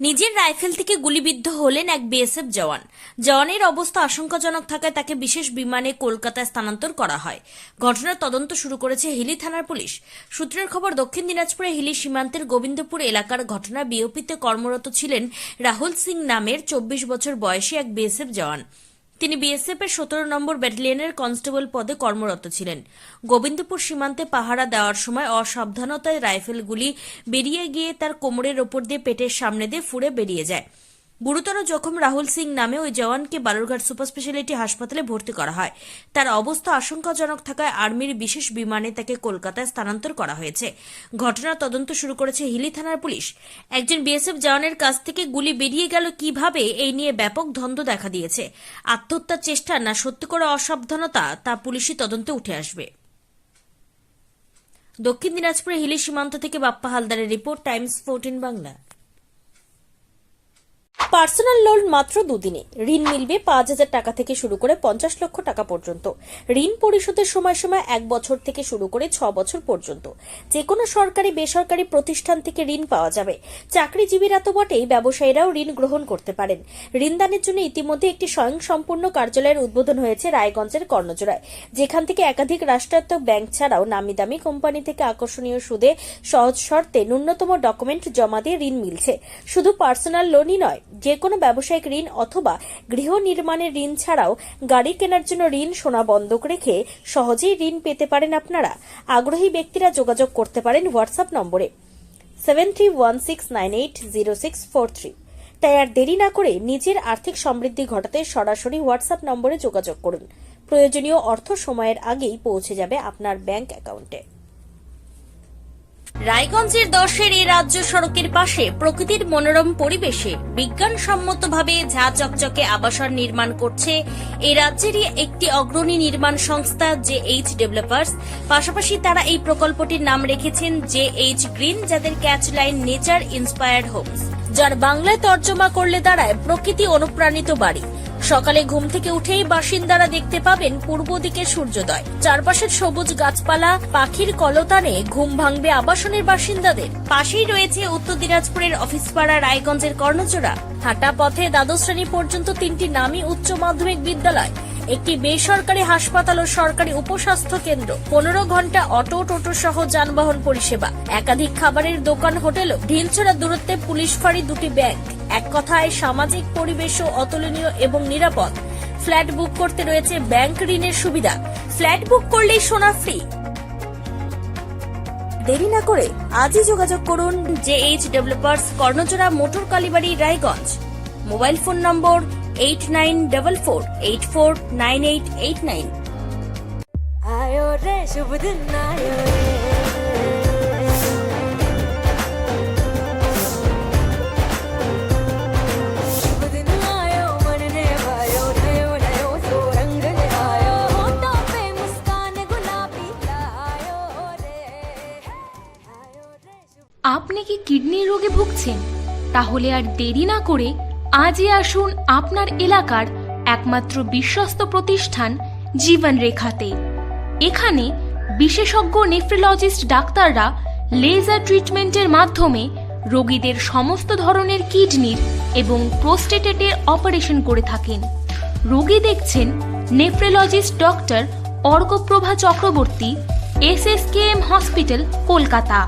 নিজের রাইফেল থেকে গুলিবিদ্ধ হলেন এক বিএসএফ জওয়ান। জওয়ানের অবস্থা আশঙ্কাজনক থাকায় তাকে বিশেষ বিমানে কলকাতায় স্থানান্তর করা হয়। ঘটনার তদন্ত শুরু করেছে হিলি থানার পুলিশ। সূত্রের খবর, দক্ষিণ দিনাজপুরে হিলি সীমান্তের গোবিন্দপুর এলাকার ঘটনা। বিওপিতে কর্মরত ছিলেন রাহুল সিং নামের 24 বছর বয়সী এক বিএসএফ জওয়ান। তিনি বিএসএফ এর 17 নম্বর ব্যাটালিয়নের কনস্টেবল পদে কর্মরত ছিলেন। গোবিন্দপুর সীমান্তে পাহারা দেওয়ার সময় অসাবধানতায় রাইফেলগুলি বেরিয়ে গিয়ে তার কোমরের ওপর দিয়ে পেটের সামনে দিয়ে ফুঁড়ে বেরিয়ে যায়। গুরুতর জখম রাহুল সিং নামে ওই জওয়ানকে বালুরঘাট সুপার স্পেশালিটি হাসপাতালে ভর্তি করা হয়। তার অবস্থা আশঙ্কাজনক থাকায় আর্মির বিশেষ বিমানে তাকে কলকাতায় স্থানান্তর করা হয়েছে। ঘটনার তদন্ত শুরু করেছে হিলি থানার পুলিশ। একজন বিএসএফ জওয়ানের কাছ থেকে গুলি বেরিয়ে গেল কিভাবে, এই নিয়ে ব্যাপক দ্বন্দ্ব দেখা দিয়েছে। আত্মহত্যার চেষ্টা না সত্যি করে অসাবধানতা, তা পুলিশি তদন্তে উঠে আসবে। দক্ষিণ দিনাজপুরে হিলি সীমান্ত থেকে বাপ্পা হালদারের report, Times 14 Bangla. Personal loan মাত্র 2 দিনে ঋণ মিলবে 5,000 টাকা থেকে শুরু করে 50 লক্ষ টাকা পর্যন্ত। ঋণ পরিশোধের সময়সীমা 1 বছর থেকে শুরু করে 6 বছর পর্যন্ত। যে কোনো সরকারি বেসরকারি প্রতিষ্ঠান থেকে ঋণ পাওয়া যাবে। চাকরিজীবীরা তো বটেই, ব্যবসায়ীরাও ঋণ গ্রহণ করতে পারেন। ঋণদানের জন্য ইতিমধ্যে একটি স্বয়ংসম্পূর্ণ কার্যালয়ের উদ্বোধন হয়েছে রায়গঞ্জের কর্ণজোড়ায়, যেখান থেকে একাধিক রাষ্ট্রায়ত্ত ব্যাংক ছাড়াও নামি দামি কোম্পানি থেকে আকর্ষণীয় সুদে সহজ শর্তে ন্যূনতম ডকুমেন্ট জমা দিয়ে ঋণ মিলছে। শুধু পার্সোনাল লোনই নয়, যে কোনো ব্যবসায়িক ঋণ অথবা গৃহ নির্মাণের ঋণ ছাড়াও গাড়ি কেনার জন্য ঋণ, সোনা বন্ধক রেখে সহজেই ঋণ পেতে পারেন আপনারা। আগ্রহী ব্যক্তিরা যোগাযোগ করতে পারেন হোয়াটসঅ্যাপ নম্বরে 7316980643। তাই আর দেরি না করে নিজের আর্থিক সমৃদ্ধি ঘটাতে সরাসরি হোয়াটসঅ্যাপ নম্বরে যোগাযোগ করুন। প্রয়োজনীয় অর্থ সময়ের আগেই পৌঁছে যাবে আপনার ব্যাংক অ্যাকাউন্টে। রায়গঞ্জের 10-এর এই রাজ্য সড়কের পাশে প্রকৃতির মনোরম পরিবেশে বিজ্ঞানসম্মতভাবে ঝা চকচকে আবাসন নির্মাণ করছে এই রাজ্যেরই একটি অগ্রণী নির্মাণ সংস্থা JH ডেভেলপার্স। পাশাপাশি তারা এই প্রকল্পটির নাম রেখেছেন JH গ্রিন, যাদের catch line nature inspired homes, যার বাংলায় তর্জমা করলে দাঁড়ায় প্রকৃতি অনুপ্রাণিত বাড়ি। সকালে ঘুম থেকে উঠেই বাসিন্দারা দেখতে পাবেন পূর্ব দিকে সূর্যোদয়। চারপাশের সবুজ গাছপালা, পাখির কলতানে ঘুম ভাঙবে আবাসনের বাসিন্দাদের। পাশেই রয়েছে উত্তর দিনাজপুরের অফিসপাড়া রায়গঞ্জের কর্ণজোড়া। হাঁটা পথে দ্বাদশ শ্রেণী পর্যন্ত 3টি নামী উচ্চ মাধ্যমিক বিদ্যালয়, একটি বেসরকারি হাসপাতাল ও সরকারি উপস্বাস্থ্য কেন্দ্র, 15 ঘন্টা অটো, টোটো সহ যানবাহন পরিষেবা, একাধিক খাবারের দোকান, হোটেলও, ঢিলছড়া দূরত্বে পুলিশ ফাঁড়ি, 2টি ব্যাংক। এক কথায় সামাজিক পরিবেশও অতুলনীয় এবং নিরাপদ। ফ্ল্যাট বুক করতে রয়েছে ব্যাংক ঋণের সুবিধা। ফ্ল্যাট বুক করলেই সোনা ফ্রি। দেরি না করে আজই যোগাযোগ করুন JH developers, Karnajora, motor Kalibari, Raiganj. Mobile phone number 8944849889। आयो रे शुभ दिन आयो रे, शुभ दिन आयो मन ने भायो, नयो नयो तो रंग ले आयो, होठों पे मुस्कान गुलाबी लायो रे, आयो रे शुभ। আপনি কি কিডনি রোগে ভুগছেন? তাহলে আর দেরি না করে আজই আসুন আপনার এলাকার একমাত্র বিশ্বস্ত প্রতিষ্ঠান জীবন রেখাতে। এখানে বিশেষজ্ঞ নেফ্রোলজিস্ট ডাক্তাররা লেজার ট্রিটমেন্টের মাধ্যমে রোগীদের সমস্ত ধরনের কিডনির এবং প্রোস্টেটের অপারেশন করে থাকেন। রোগী দেখছেন nephrologist doctor Arkaprava Chakraborty, SSKM hospital, Kolkata.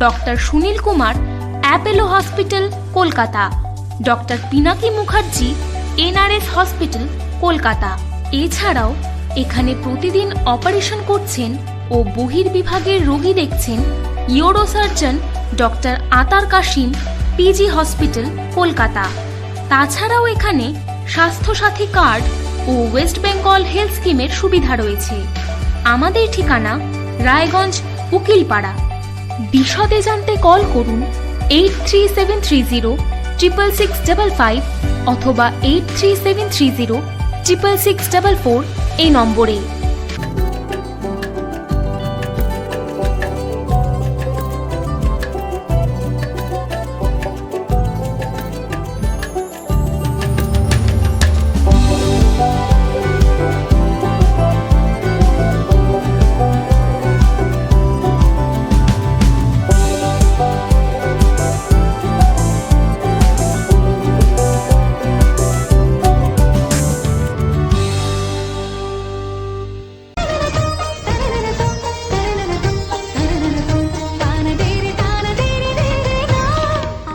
Doctor Sunil Kumar, Apollo hospital, Kolkata. Doctor Pinaki Mukherjee, NRS hospital, Kolkata. এছাড়াও এখানে প্রতিদিন অপারেশন করছেন ও বহির্বিভাগের রোগী দেখছেন ইউরোসার্জন ডক্টর আতার কাশিম, PG হসপিটাল, কলকাতা। তাছাড়াও এখানে স্বাস্থ্যসাথী কার্ড ও ওয়েস্ট বেঙ্গল হেলথ স্কিমের সুবিধা রয়েছে। আমাদের ঠিকানা রায়গঞ্জ, উকিলপাড়া। বিশদে জানতে কল করুন 8373066655 অথবা 8373066644 এই নম্বরে।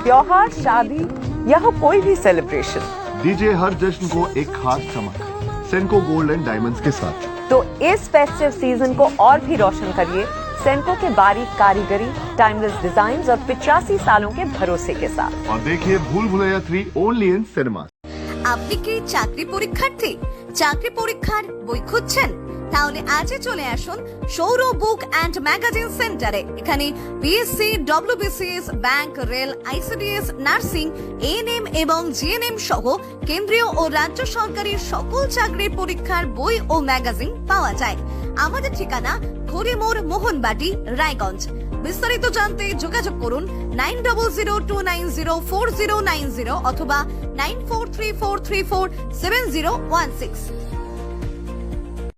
त्योहार, शादी या हो कोई भी सेलिब्रेशन, दीजिए हर जश्न को एक खास चमक सेंको गोल्ड एंड डायमंड्स के साथ। तो इस फेस्टिव सीजन को और भी रोशन करिए सेंको के बारीक कारीगरी, टाइमलेस डिजाइन और 85 सालों के भरोसे के साथ। और देखिए भूल भुलैया 3 ओनली इन सिनेमा। আপনি কি চাকরি পরীক্ষার্থী? চাকরি পরীক্ষার বই খুঁজছেন? তাহলে আজই চলে আসুন সৌর বুক অ্যান্ড ম্যাগাজিন সেন্টারে। এখানে BSc, WBCS, bank, rail, ICDS, nursing, ANM এবং জিএনএম সহ কেন্দ্রীয় ও রাজ্য সরকারি সকল চাকরির পরীক্ষার বই ও ম্যাগাজিন পাওয়া যায়। আমাদের ঠিকানা ঘড়িমোড়, মোহনবাটি, রায়গঞ্জ। বিস্তারিত জানতে যোগাযোগ করুন 9002904090 অথবা 9434347016।